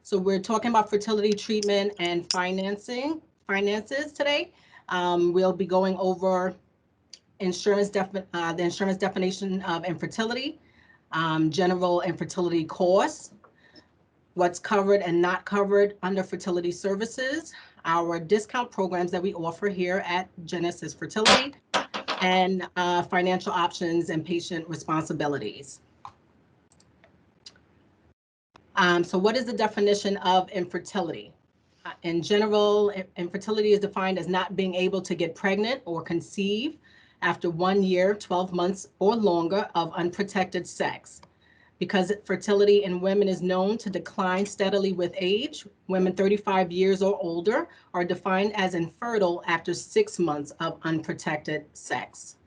So we're talking about fertility treatment and finances today. We'll be going over the insurance definition of infertility, general infertility costs, what's covered and not covered under fertility services, our discount programs that we offer here at Genesis Fertility, and financial options and patient responsibilities. So what is the definition of infertility? In general, infertility is defined as not being able to get pregnant or conceive after 1 year, 12 months or longer of unprotected sex. Because fertility in women is known to decline steadily with age, women 35 years or older are defined as infertile after 6 months of unprotected sex.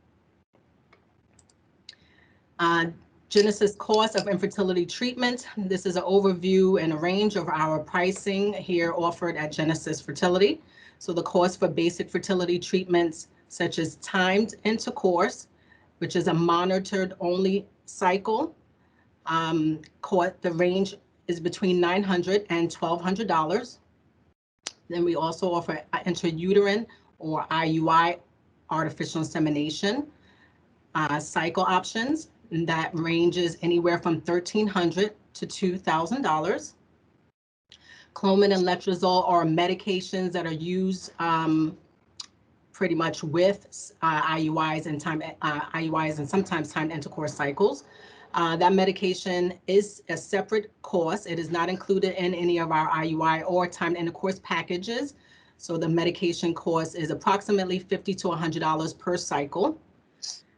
Genesis cost of infertility treatment. This is an overview and a range of our pricing here offered at Genesis Fertility. So the cost for basic fertility treatments such as timed intercourse, which is a monitored only cycle, the range is between $900 and $1,200. Then we also offer intrauterine or IUI, artificial insemination, cycle options. And that ranges anywhere from $1,300 to $2,000. Clomid and letrozole are medications that are used pretty much with IUIs and sometimes timed intercourse cycles. That medication is a separate cost. It is not included in any of our IUI or timed intercourse packages. So the medication cost is approximately $50 to $100 per cycle,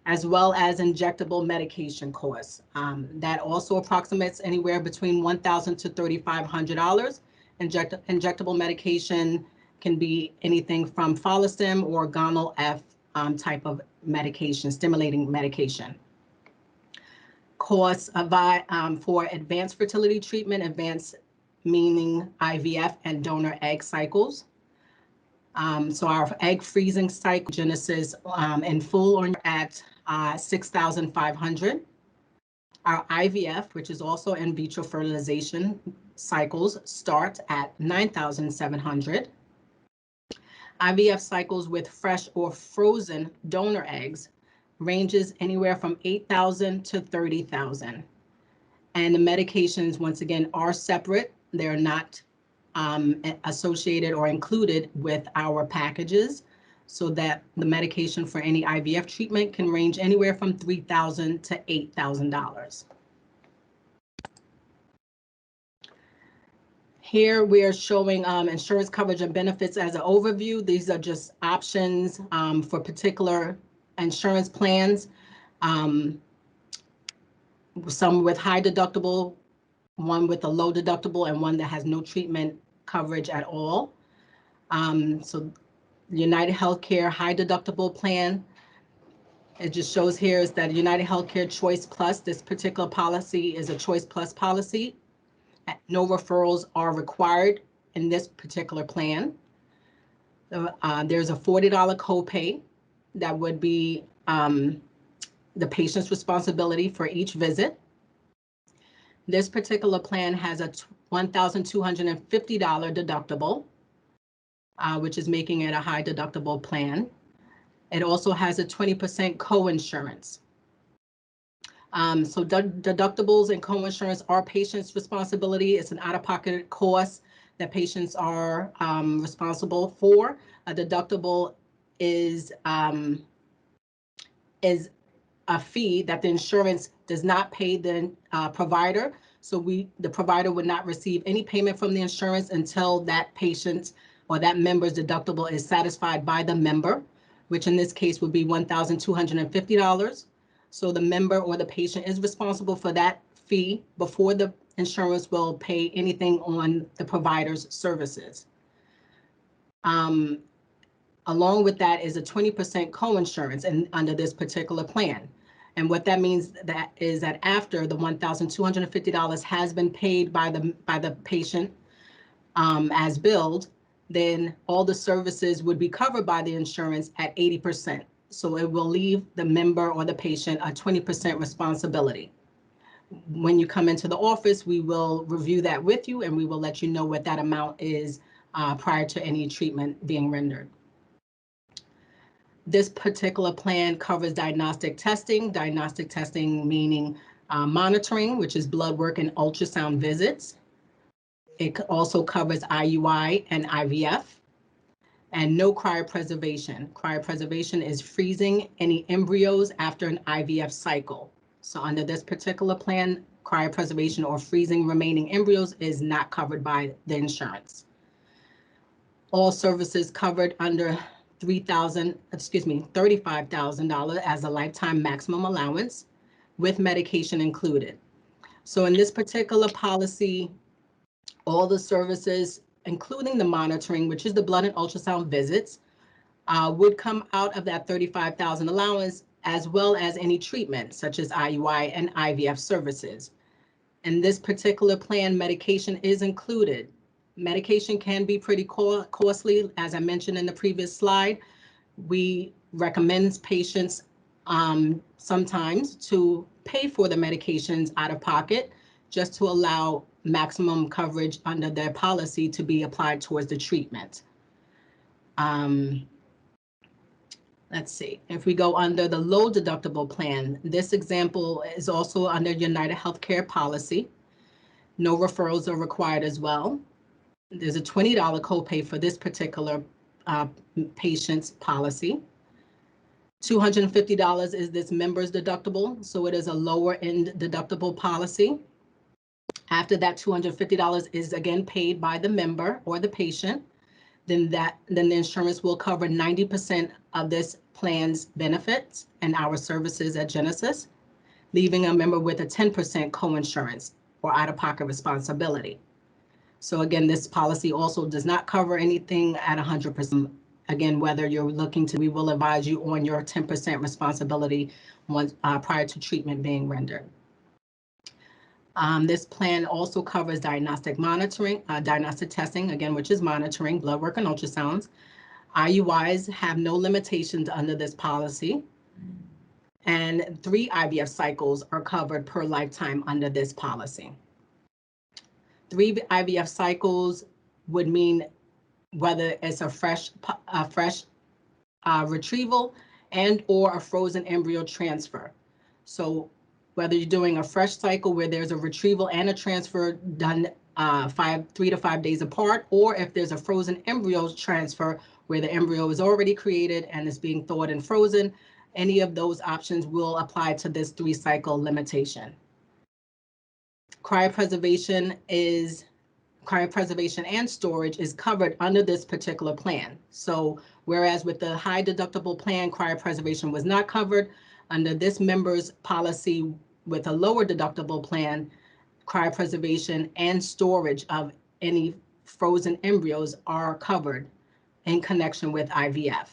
as well as injectable medication costs. That also approximates anywhere between $1,000 to $3,500. Injectable medication can be anything from follistim or gonal F type of medication, stimulating medication. Costs for advanced fertility treatment, advanced meaning IVF and donor egg cycles. So our egg freezing cycle, Genesis in full or at $6,500. Our IVF, which is also in vitro fertilization cycles, start at $9,700. IVF cycles with fresh or frozen donor eggs ranges anywhere from $8,000 to $30,000. And the medications, once again, are separate. They're not associated or included with our packages, so that the medication for any IVF treatment can range anywhere from $3,000 to $8,000. Here we are showing insurance coverage and benefits as an overview. These are just options for particular insurance plans. Some with high deductible, one with a low deductible, and one that has no treatment coverage at all. So United Healthcare high deductible plan, it just shows here is that United Healthcare Choice Plus, this particular policy is a Choice Plus policy. No referrals are required in this particular plan. There's a $40 copay that would be the patient's responsibility for each visit. This particular plan has a $1,250 deductible, which is making it a high deductible plan. It also has a 20% co-insurance. So deductibles and co-insurance are patients' responsibility. It's an out-of-pocket cost that patients are responsible for. A deductible is a fee that the insurance does not pay the provider. So the provider would not receive any payment from the insurance until that patient or that member's deductible is satisfied by the member, which in this case would be $1,250. So the member or the patient is responsible for that fee before the insurance will pay anything on the provider's services. Along with that is a 20% co-insurance under this particular plan. And what that means is that after the $1,250 has been paid by the patient as billed, then all the services would be covered by the insurance at 80%. So it will leave the member or the patient a 20% responsibility. When you come into the office, we will review that with you and we will let you know what that amount is prior to any treatment being rendered. This particular plan covers diagnostic testing meaning monitoring, which is blood work and ultrasound visits. It also covers IUI and IVF, and no cryopreservation. Cryopreservation is freezing any embryos after an IVF cycle. So under this particular plan, cryopreservation or freezing remaining embryos is not covered by the insurance. All services covered under $35,000 as a lifetime maximum allowance with medication included. So in this particular policy, all the services, including the monitoring, which is the blood and ultrasound visits, would come out of that $35,000 allowance, as well as any treatment such as IUI and IVF services. In this particular plan, medication is included. Medication can be pretty costly, as I mentioned in the previous slide. We recommend patients sometimes to pay for the medications out of pocket just to allow maximum coverage under their policy to be applied towards the treatment. Let's see, if we go under the low deductible plan, this example is also under United Healthcare policy. No referrals are required as well. There's a $20 copay for this particular patient's policy. $250 is this member's deductible, so it is a lower end deductible policy. After that, $250 is again paid by the member or the patient. Then the insurance will cover 90% of this plan's benefits and our services at Genesis, leaving a member with a 10% coinsurance or out-of-pocket responsibility. So again, this policy also does not cover anything at 100%. Again, whether you're looking to, we will advise you on your 10% responsibility once prior to treatment being rendered. This plan also covers diagnostic monitoring, diagnostic testing, again, which is monitoring, blood work and ultrasounds. IUIs have no limitations under this policy. And 3 IVF cycles are covered per lifetime under this policy. 3 IVF cycles would mean whether it's a fresh retrieval and or a frozen embryo transfer. So whether you're doing a fresh cycle where there's a retrieval and a transfer done 3 to 5 days apart, or if there's a frozen embryo transfer where the embryo is already created and is being thawed and frozen, any of those options will apply to this 3-cycle limitation. Cryopreservation and storage is covered under this particular plan. So whereas with the high deductible plan, cryopreservation was not covered, under this member's policy with a lower deductible plan, cryopreservation and storage of any frozen embryos are covered in connection with IVF.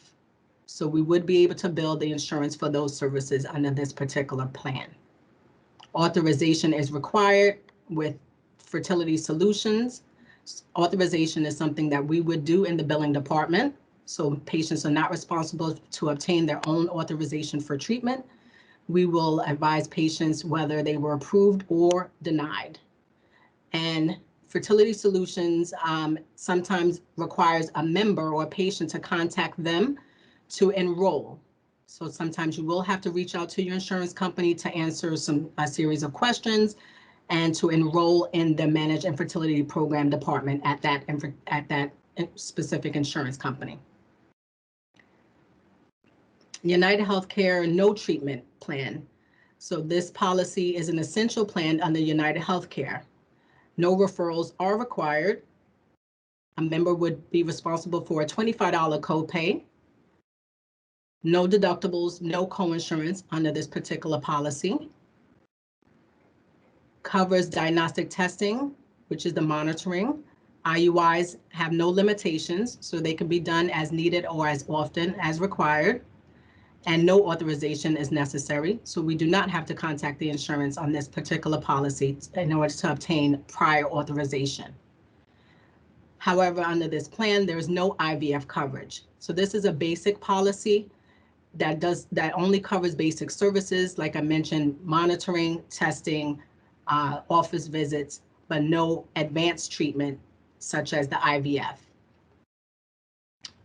So we would be able to bill the insurance for those services under this particular plan. Authorization is required with Fertility Solutions. Authorization is something that we would do in the billing department. So patients are not responsible to obtain their own authorization for treatment. We will advise patients whether they were approved or denied. And Fertility Solutions sometimes requires a member or a patient to contact them to enroll. So sometimes you will have to reach out to your insurance company to answer a series of questions and to enroll in the Managed Infertility Program department at that specific insurance company. United Healthcare No Treatment Plan. So this policy is an essential plan under United Healthcare. No referrals are required. A member would be responsible for a $25 copay. No deductibles, no coinsurance under this particular policy. Covers diagnostic testing, which is the monitoring. IUIs have no limitations, so they can be done as needed or as often as required. And no authorization is necessary, so we do not have to contact the insurance on this particular policy in order to obtain prior authorization. However, under this plan, there is no IVF coverage. So this is a basic policy that only covers basic services, like I mentioned, monitoring, testing, office visits, but no advanced treatment such as the IVF.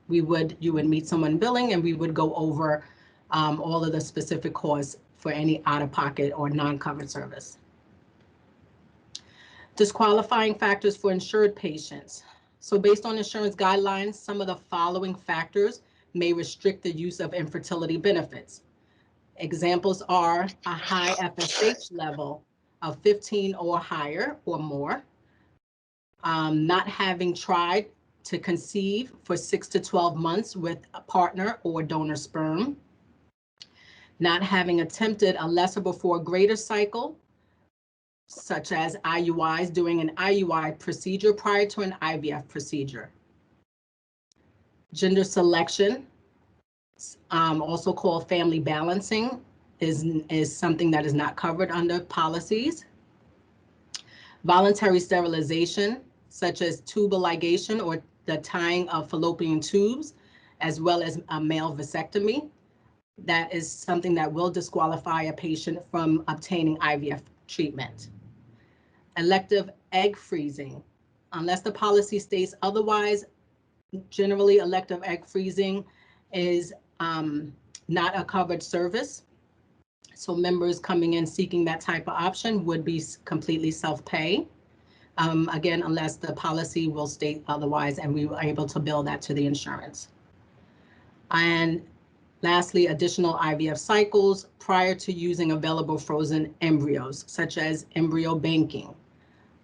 You would meet someone in billing, and we would go over all of the specific costs for any out-of-pocket or non-covered service. Disqualifying factors for insured patients. So based on insurance guidelines, some of the following factors may restrict the use of infertility benefits. Examples are a high FSH level of 15 or higher or more, not having tried to conceive for 6 to 12 months with a partner or donor sperm, not having attempted a lesser before greater cycle, such as IUIs, doing an IUI procedure prior to an IVF procedure. Gender selection, also called family balancing, is something that is not covered under policies. Voluntary sterilization, such as tubal ligation or the tying of fallopian tubes, as well as a male vasectomy. That is something that will disqualify a patient from obtaining IVF treatment. Elective egg freezing. Unless the policy states otherwise, generally elective egg freezing is not a covered service. So members coming in seeking that type of option would be completely self-pay. Again, unless the policy will state otherwise and we were able to bill that to the insurance. And lastly, additional IVF cycles prior to using available frozen embryos, such as embryo banking.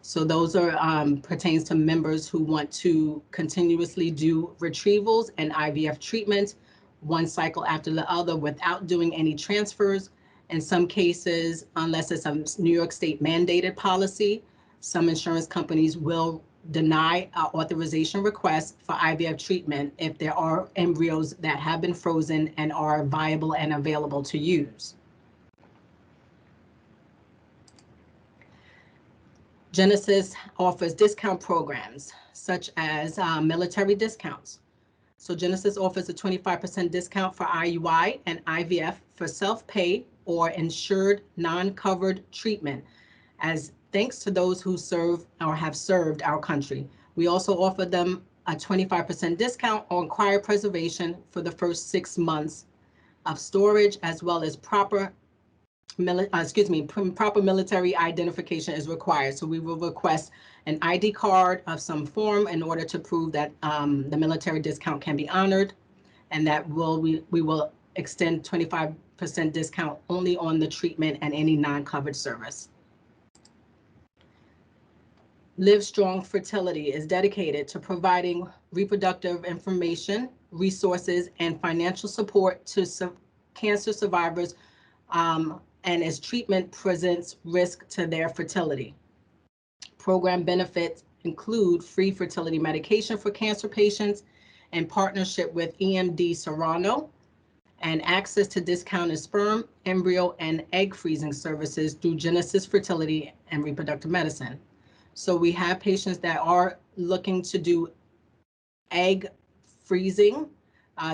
So those are pertains to members who want to continuously do retrievals and IVF treatments, one cycle after the other without doing any transfers. In some cases, unless it's a New York State mandated policy, some insurance companies will deny authorization requests for IVF treatment if there are embryos that have been frozen and are viable and available to use. Genesis offers discount programs such as military discounts. So Genesis offers a 25% discount for IUI and IVF for self-pay or insured non-covered treatment, as thanks to those who serve or have served our country. We also offer them a 25% discount on cryopreservation for the first 6 months of storage, as well as proper military identification is required. So we will request an ID card of some form in order to prove that the military discount can be honored, and that we will extend 25% discount only on the treatment and any non-covered service. Livestrong Fertility is dedicated to providing reproductive information, resources, and financial support to cancer survivors, and as treatment presents risk to their fertility. Program benefits include free fertility medication for cancer patients in partnership with EMD Serrano, and access to discounted sperm, embryo, and egg freezing services through Genesis Fertility and Reproductive Medicine. So we have patients that are looking to do egg freezing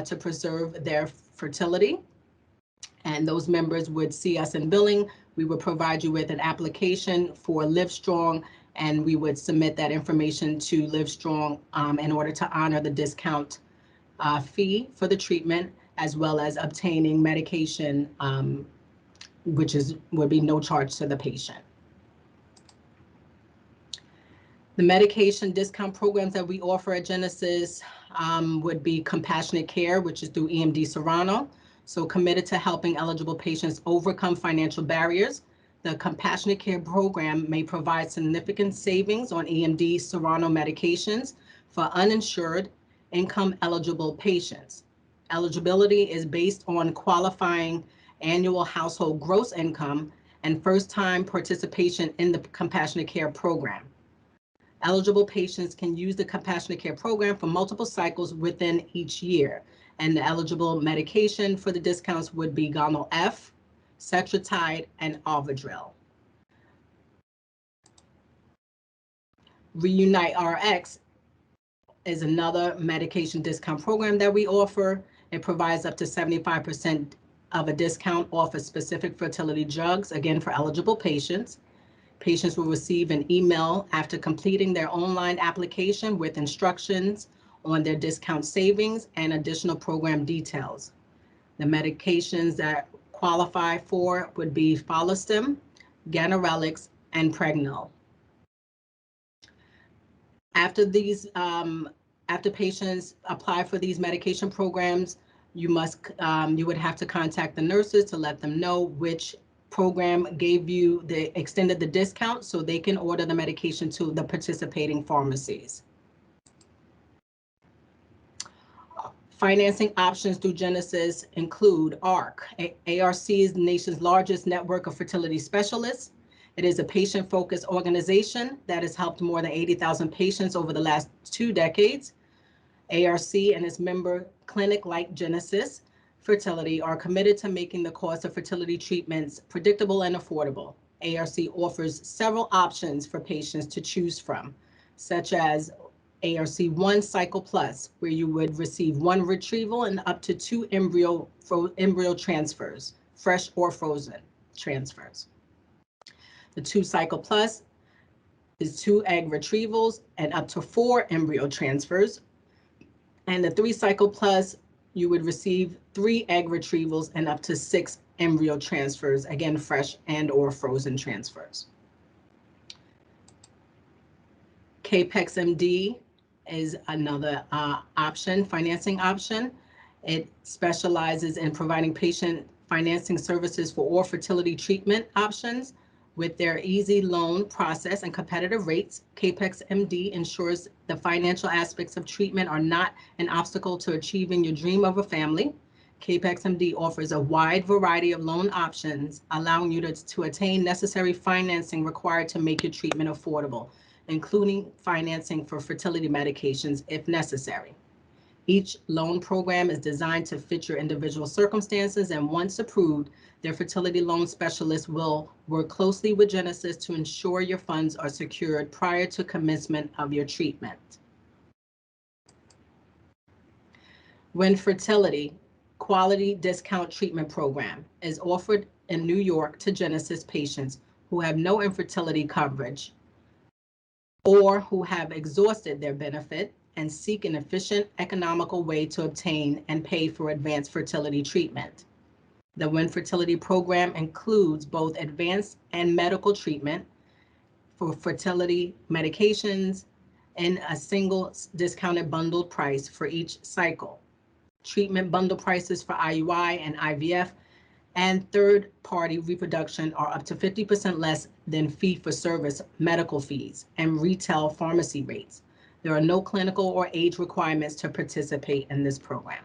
to preserve their fertility. And those members would see us in billing. We would provide you with an application for Livestrong, and we would submit that information to Livestrong in order to honor the discount fee for the treatment, as well as obtaining medication, which would be no charge to the patient. The medication discount programs that we offer at Genesis would be Compassionate Care, which is through EMD Serrano. So committed to helping eligible patients overcome financial barriers. The Compassionate Care program may provide significant savings on EMD Serrano medications for uninsured, income-eligible patients. Eligibility is based on qualifying annual household gross income and first-time participation in the Compassionate Care program. Eligible patients can use the Compassionate Care program for multiple cycles within each year, and the eligible medication for the discounts would be Gonal-F, Cetrotide, and Ovidrel. Reunite RX is another medication discount program that we offer. It provides up to 75% of a discount off of specific fertility drugs, again, for eligible patients. Patients will receive an email after completing their online application with instructions on their discount savings and additional program details. The medications that qualify for would be 𝗖𝗹𝗹, ganirelix, and Pregnyl. After patients apply for these medication programs, you would have to contact the nurses to let them know which program extended the discount so they can order the medication to the participating pharmacies. Financing options through Genesis include ARC. ARC is the nation's largest network of fertility specialists. It is a patient-focused organization that has helped more than 80,000 patients over the last 2 decades. ARC and its member clinic like Genesis Fertility are committed to making the cost of fertility treatments predictable and affordable. ARC offers several options for patients to choose from, such as ARC 1 Cycle Plus, where you would receive 1 retrieval and up to 2 embryo transfers, fresh or frozen transfers. The 2 Cycle Plus is 2 egg retrievals and up to 4 embryo transfers. And the 3 Cycle Plus, you would receive 3 egg retrievals and up to 6 embryo transfers, again, fresh and or frozen transfers. 𝗖𝗹𝗹 is another financing option. It specializes in providing patient financing services for all fertility treatment options. With their easy loan process and competitive rates, 𝗖𝗹𝗹 ensures the financial aspects of treatment are not an obstacle to achieving your dream of a family. 𝗖𝗹𝗹 offers a wide variety of loan options, allowing you to attain necessary financing required to make your treatment affordable, including financing for fertility medications if necessary. Each loan program is designed to fit your individual circumstances, and once approved, their fertility loan specialist will work closely with Genesis to ensure your funds are secured prior to commencement of your treatment. Infertility Quality Discount Treatment Program is offered in New York to Genesis patients who have no infertility coverage or who have exhausted their benefit and seek an efficient, economical way to obtain and pay for advanced fertility treatment. The Infertility program includes both advanced and medical treatment for fertility medications in a single discounted bundled price for each cycle. Treatment bundle prices for IUI and IVF and third-party reproduction are up to 50% less than fee-for-service medical fees and retail pharmacy rates. There are no clinical or age requirements to participate in this program.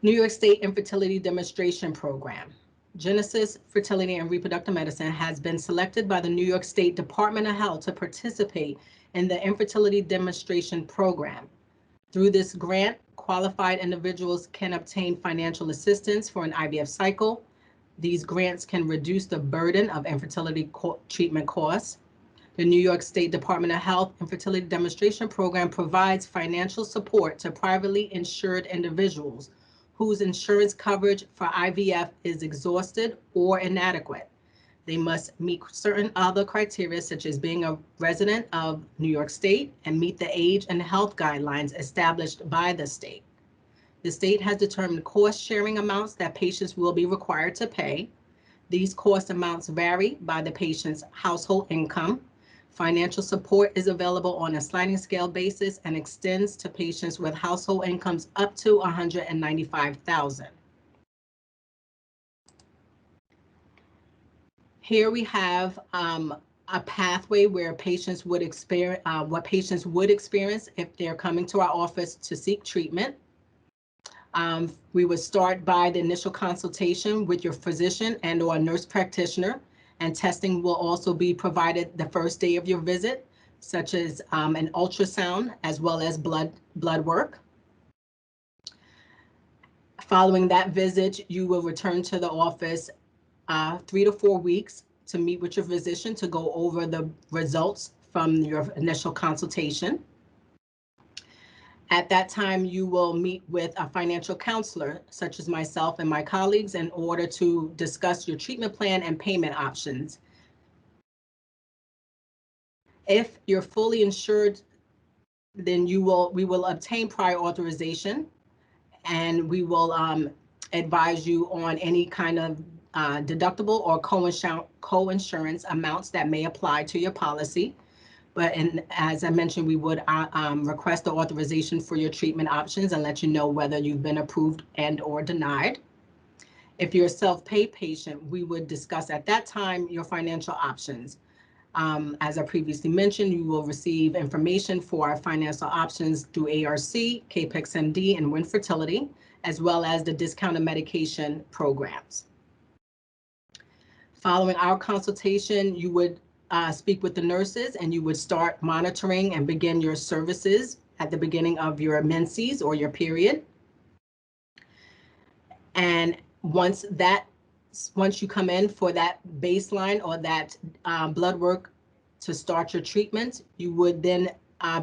New York State Infertility Demonstration Program. Genesis Fertility and Reproductive Medicine has been selected by the New York State Department of Health to participate in the Infertility Demonstration Program. Through this grant, qualified individuals can obtain financial assistance for an IVF cycle. These grants can reduce the burden of infertility treatment costs. The New York State Department of Health Infertility Demonstration Program provides financial support to privately insured individuals whose insurance coverage for IVF is exhausted or inadequate. They must meet certain other criteria, such as being a resident of New York State and meet the age and health guidelines established by the state. The state has determined cost sharing amounts that patients will be required to pay. These cost amounts vary by the patient's household income. Financial support is available on a sliding scale basis and extends to patients with household incomes up to $195,000. Here we have a pathway where patients would experience what patients would experience if they're coming to our office to seek treatment. We would start by the initial consultation with your physician and or nurse practitioner, and testing will also be provided the first day of your visit, such as an ultrasound as well as blood work. Following that visit, you will return to the office 3 to 4 weeks to meet with your physician to go over the results from your initial consultation. At that time, you will meet with a financial counselor, such as myself and my colleagues, in order to discuss your treatment plan and payment options. If you're fully insured, then we will obtain prior authorization, and we will advise you on any kind of deductible or co-insurance amounts that may apply to your policy. But as I mentioned, we would request the authorization for your treatment options and let you know whether you've been approved and or denied. If you're a self-pay patient, we would discuss at that time your financial options. As I previously mentioned, you will receive information for our financial options through ARC, 𝗖𝗹𝗹, and Infertility, as well as the discounted medication programs. Following our consultation, you would speak with the nurses, and you would start monitoring and begin your services at the beginning of your menses or your period. And once you come in for that baseline or that blood work to start your treatment, you would then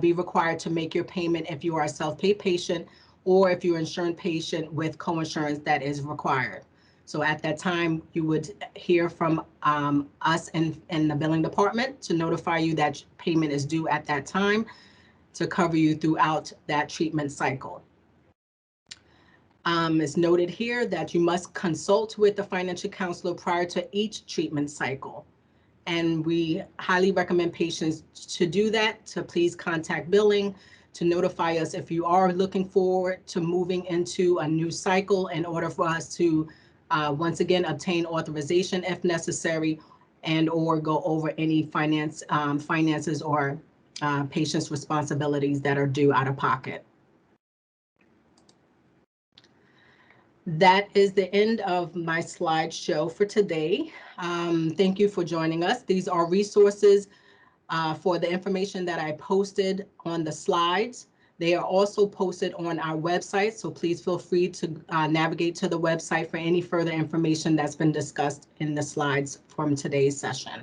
be required to make your payment if you are a self-pay patient, or if you're an insurance patient with co-insurance that is required. So at that time, you would hear from us in the billing department to notify you that payment is due at that time to cover you throughout that treatment cycle. It's noted here that you must consult with the financial counselor prior to each treatment cycle. And we highly recommend patients to do that, to please contact billing to notify us if you are looking forward to moving into a new cycle, in order for us to once again obtain authorization if necessary, and or go over any finances or patient's responsibilities that are due out of pocket. That is the end of my slideshow for today. Thank you for joining us. These are resources for the information that I posted on the slides. They are also posted on our website, so please feel free to navigate to the website for any further information that's been discussed in the slides from today's session.